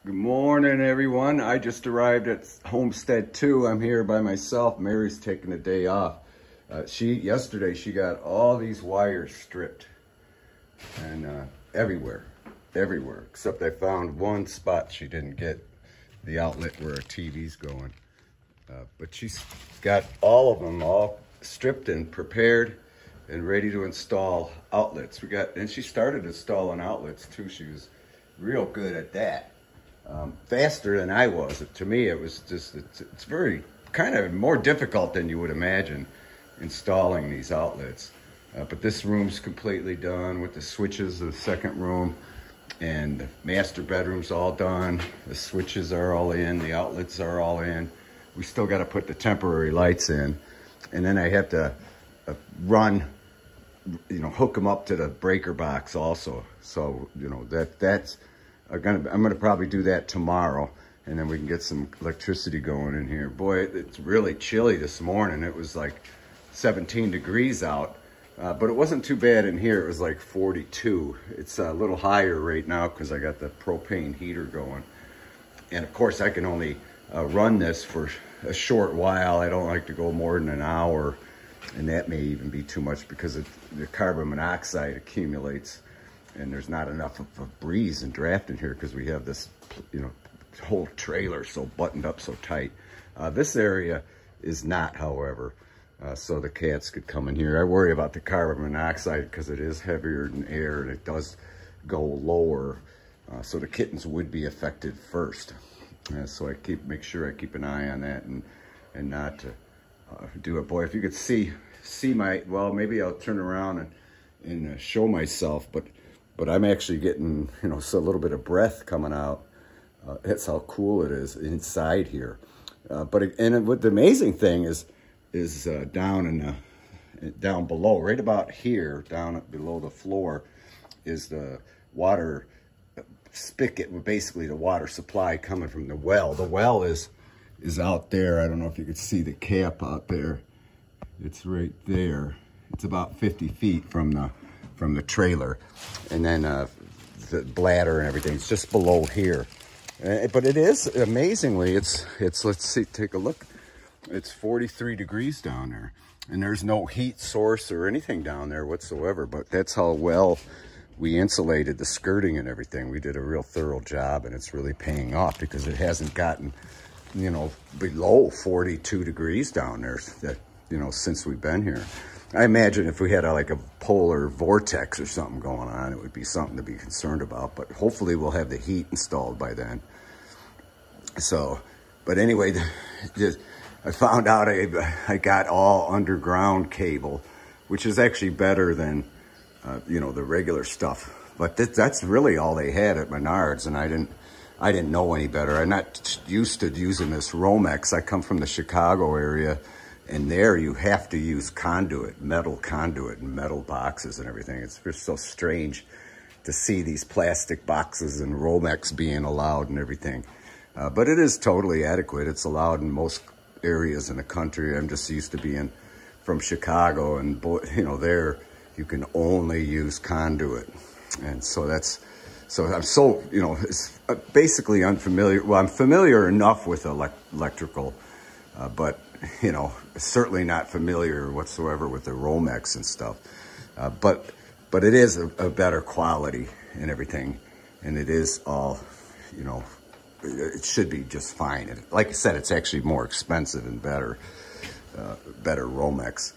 Good morning, everyone. I just arrived at Homestead 2. I'm here by myself. Mary's taking a day off. Yesterday she got all these wires stripped and everywhere, except I found one spot she didn't get the outlet where her TV's going. But she's got all of them all stripped and prepared and ready to install outlets. And she started installing outlets too. She was real good at that. Faster than I was. To me, it was just, it's very kind of more difficult than you would imagine installing these outlets. But this room's completely done with the switches of the second room, and the master bedroom's all done. The switches are all in, the outlets are all in. We still got to put the temporary lights in, and then I have to hook them up to the breaker box also. So, I'm gonna probably do that tomorrow, and then we can get some electricity going in here. Boy, it's really chilly this morning. It was like 17 degrees out, but it wasn't too bad in here. It was like 42. It's a little higher right now because I got the propane heater going. And of course, I can only run this for a short while. I don't like to go more than an hour, and that may even be too much because the carbon monoxide accumulates. And there's not enough of a breeze and draft in here because we have this, whole trailer so buttoned up so tight. This area is not, however, so the cats could come in here. I worry about the carbon monoxide because it is heavier than air and it does go lower. So the kittens would be affected first. So I make sure I keep an eye on that and not do it. Boy, if you could see well, maybe I'll turn around and show myself, but I'm actually getting, a little bit of breath coming out. That's how cool it is inside here. What the amazing thing is down below, right about here, down below the floor, is the water spigot, basically the water supply coming from the well. The well is out there. I don't know if you could see the cap out there. It's right there. It's about 50 feet from the trailer, and then the bladder and everything, it's just below here. But it is, amazingly, it's let's see, take a look. It's 43 degrees down there, and there's no heat source or anything down there whatsoever. But that's how well we insulated the skirting and everything. We did a real thorough job, and it's really paying off because it hasn't gotten, below 42 degrees down there since we've been here. I imagine if we had like a polar vortex or something going on, it would be something to be concerned about, but hopefully we'll have the heat installed by then. So, but anyway, I found out I got all underground cable, which is actually better than, the regular stuff. But that's really all they had at Menards, and I didn't know any better. I'm not used to using this Romex. I come from the Chicago area, and there you have to use metal conduit and metal boxes and everything. It's just so strange to see these plastic boxes and Romex being allowed and everything. But it is totally adequate. It's allowed in most areas in the country. I'm just used to being from Chicago, and there you can only use conduit. And so I'm so, it's basically unfamiliar. Well, I'm familiar enough with electrical, but certainly not familiar whatsoever with the Romex and stuff. But it is a better quality and everything. And it is all, it should be just fine. And like I said, it's actually more expensive and better Romex.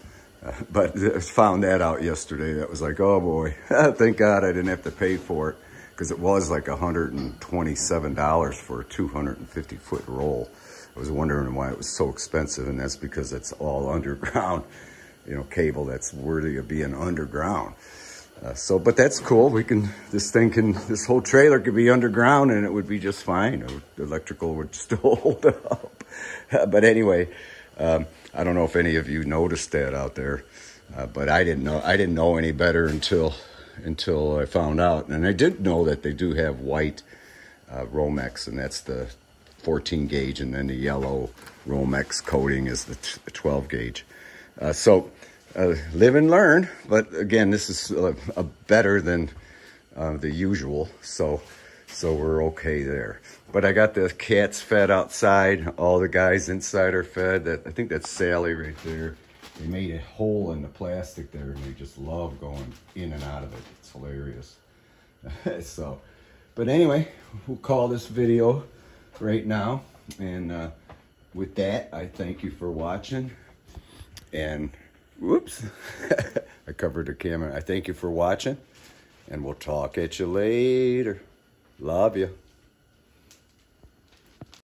But I found that out yesterday. That was like, oh boy, thank God I didn't have to pay for it, because it was like $127 for a 250-foot roll. I was wondering why it was so expensive, and that's because it's all underground, cable that's worthy of being underground. But that's cool. This whole trailer could be underground and it would be just fine. The electrical would still hold up. But anyway, I don't know if any of you noticed that out there, but I didn't know any better until I found out. And I did know that they do have white Romex, and that's the 14 gauge, and then the yellow Romex coating is the 12 gauge. Live and learn, but again, this is better than the usual. So So we're okay there. But I got the cats fed outside. All the guys inside are fed. I think that's Sally right there. They made a hole in the plastic there, and they just love going in and out of it. It's hilarious. So, but anyway, we'll call this video right now. And with that, I thank you for watching. And whoops, I covered the camera. I thank you for watching, and we'll talk at you later. Love you.